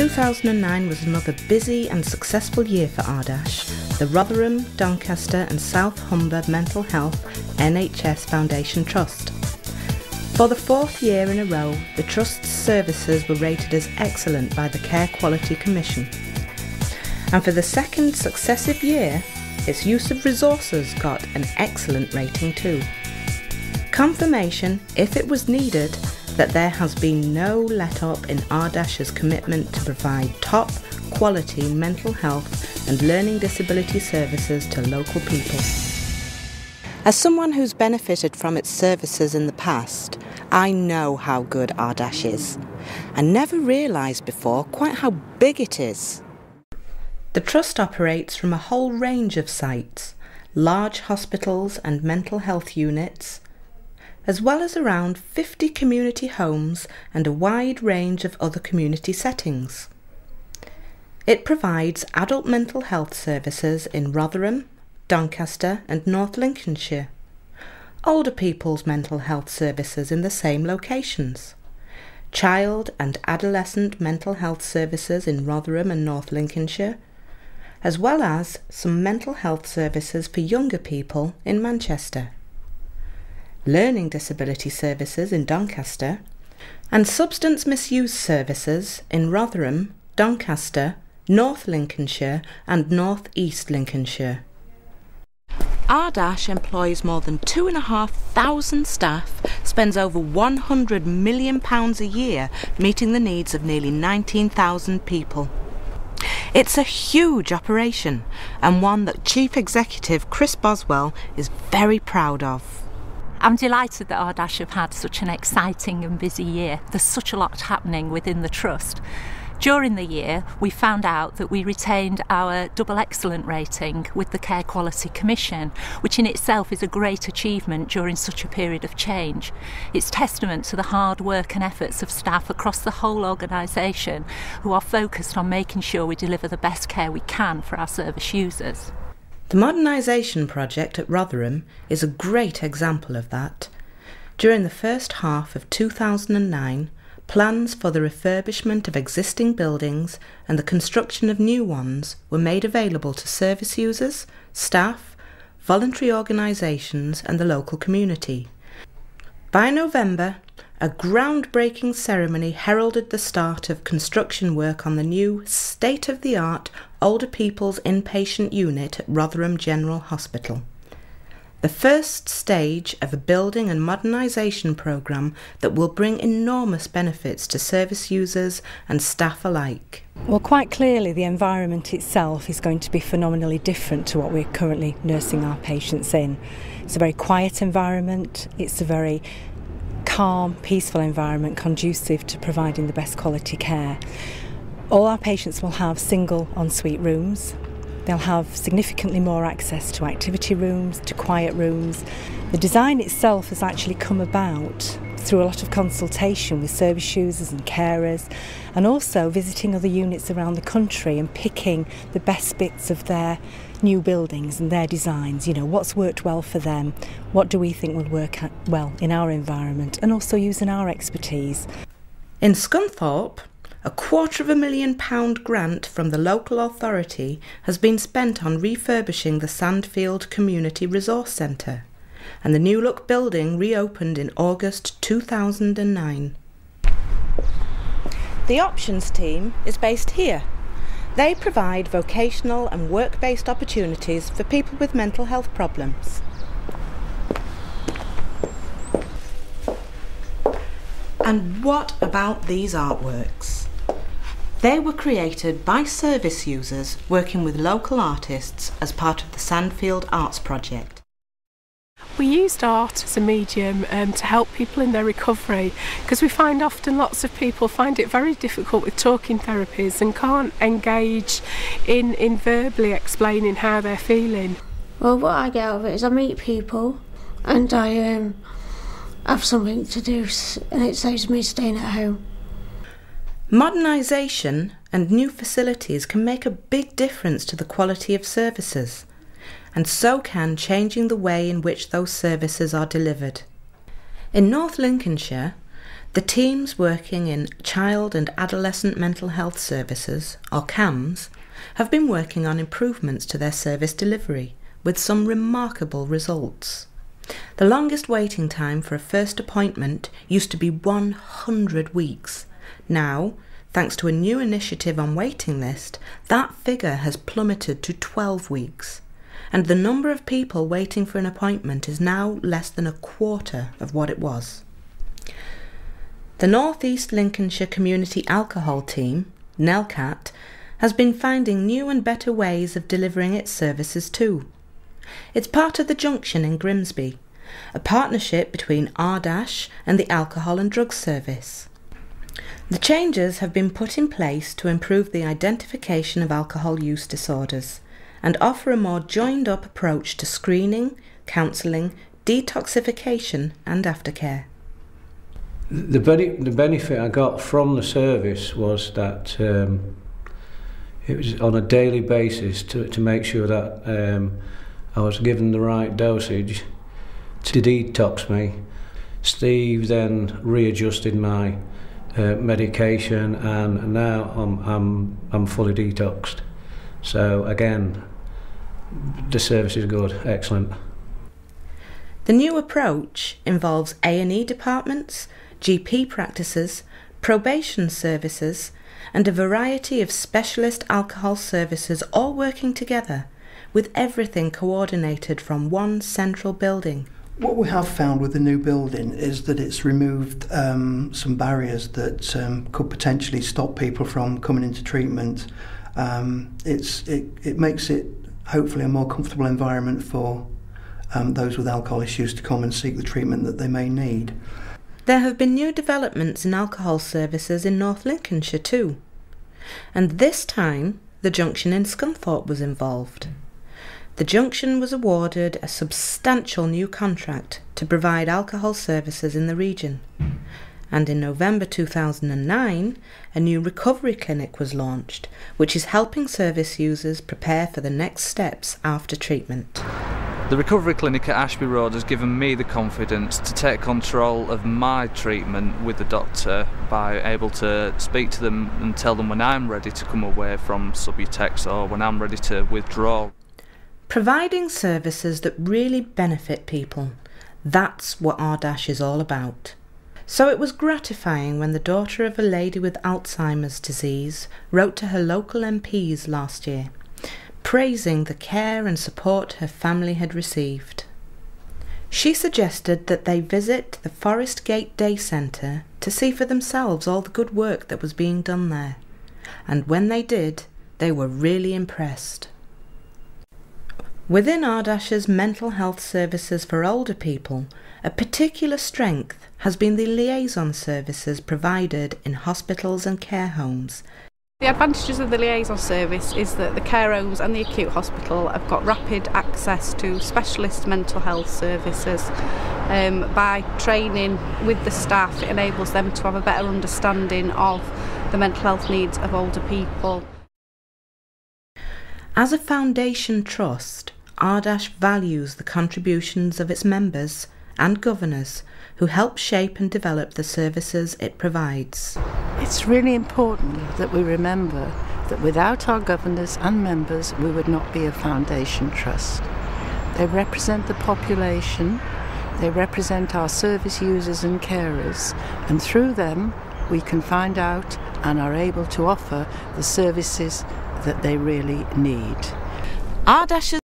2009 was another busy and successful year for RDaSH, the Rotherham, Doncaster and South Humber Mental Health NHS Foundation Trust. For the fourth year in a row, the Trust's services were rated as excellent by the Care Quality Commission. And for the second successive year, its use of resources got an excellent rating too. Confirmation, if it was needed, that there has been no let-up in RDaSH's commitment to provide top quality mental health and learning disability services to local people. As someone who's benefited from its services in the past, I know how good RDaSH is. I never realised before quite how big it is. The Trust operates from a whole range of sites, large hospitals and mental health units, as well as around 50 community homes and a wide range of other community settings. It provides adult mental health services in Rotherham, Doncaster and North Lincolnshire, older people's mental health services in the same locations, child and adolescent mental health services in Rotherham and North Lincolnshire, as well as some mental health services for younger people in Manchester, learning disability services in Doncaster, and substance misuse services in Rotherham, Doncaster, North Lincolnshire and North East Lincolnshire. RDaSH employs more than 2,500 staff, spends over £100 million a year meeting the needs of nearly 19,000 people. It's a huge operation and one that Chief Executive Chris Boswell is very proud of. I'm delighted that RDaSH have had such an exciting and busy year. There's such a lot happening within the Trust. During the year, we found out that we retained our double excellent rating with the Care Quality Commission, which in itself is a great achievement during such a period of change. It's testament to the hard work and efforts of staff across the whole organisation who are focused on making sure we deliver the best care we can for our service users. The modernisation project at Rotherham is a great example of that. During the first half of 2009, plans for the refurbishment of existing buildings and the construction of new ones were made available to service users, staff, voluntary organisations and the local community. By November, a groundbreaking ceremony heralded the start of construction work on the new state-of-the-art older people's inpatient unit at Rotherham General Hospital. The first stage of a building and modernisation programme that will bring enormous benefits to service users and staff alike. Well, quite clearly the environment itself is going to be phenomenally different to what we're currently nursing our patients in. It's a very quiet environment, it's a very calm, peaceful environment conducive to providing the best quality care. All our patients will have single ensuite rooms. They'll have significantly more access to activity rooms, to quiet rooms. The design itself has actually come about through a lot of consultation with service users and carers, and also visiting other units around the country and picking the best bits of their new buildings and their designs. You know, what's worked well for them, what do we think would work well in our environment, and also using our expertise. In Scunthorpe, a £250,000 grant from the local authority has been spent on refurbishing the Sandfield Community Resource Centre, and the new look building reopened in August 2009. The Options team is based here. They provide vocational and work-based opportunities for people with mental health problems. And what about these artworks? They were created by service users working with local artists as part of the Sandfield Arts Project. We used art as a medium to help people in their recovery, because we find often lots of people find it very difficult with talking therapies and can't engage in verbally explaining how they're feeling. Well, what I get out of it is I meet people and I have something to do, and it saves me staying at home. Modernisation and new facilities can make a big difference to the quality of services, and so can changing the way in which those services are delivered. In North Lincolnshire, The teams working in Child and Adolescent Mental Health Services, or CAMS, have been working on improvements to their service delivery, with some remarkable results. The longest waiting time for a first appointment used to be 100 weeks. Now, thanks to a new initiative on waiting list, that figure has plummeted to 12 weeks. And the number of people waiting for an appointment is now less than a quarter of what it was. The North East Lincolnshire Community Alcohol Team, NELCAT, has been finding new and better ways of delivering its services too. It's part of the Junction in Grimsby, a partnership between RDaSH and the Alcohol and Drugs Service. The changes have been put in place to improve the identification of alcohol use disorders and offer a more joined-up approach to screening, counselling, detoxification and aftercare. The benefit I got from the service was that it was on a daily basis to make sure that I was given the right dosage to detox me. Steve then readjusted my medication, and now I'm fully detoxed. So again, the service is good, excellent. The new approach involves A&E departments, GP practices, probation services, and a variety of specialist alcohol services all working together, with everything coordinated from one central building. What we have found with the new building is that it's removed some barriers that could potentially stop people from coming into treatment. It makes it hopefully a more comfortable environment for those with alcohol issues to come and seek the treatment that they may need. There have been new developments in alcohol services in North Lincolnshire too, and this time the Junction in Scunthorpe was involved. The Junction was awarded a substantial new contract to provide alcohol services in the region, and in November 2009 a new recovery clinic was launched, which is helping service users prepare for the next steps after treatment. The recovery clinic at Ashby Road has given me the confidence to take control of my treatment with the doctor by able to speak to them and tell them when I'm ready to come away from Subutex or when I'm ready to withdraw. Providing services that really benefit people, that's what RDaSH is all about. So it was gratifying when the daughter of a lady with Alzheimer's disease wrote to her local MPs last year, praising the care and support her family had received. She suggested that they visit the Forest Gate Day Centre to see for themselves all the good work that was being done there, and when they did, they were really impressed. Within RDaSH's mental health services for older people, a particular strength has been the liaison services provided in hospitals and care homes. The advantages of the liaison service is that the care homes and the acute hospital have got rapid access to specialist mental health services. By training with the staff, it enables them to have a better understanding of the mental health needs of older people. As a foundation trust, RDaSH values the contributions of its members and governors who help shape and develop the services it provides. It's really important that we remember that without our governors and members we would not be a foundation trust. They represent the population, they represent our service users and carers, and through them we can find out and are able to offer the services that they really need. RDaSH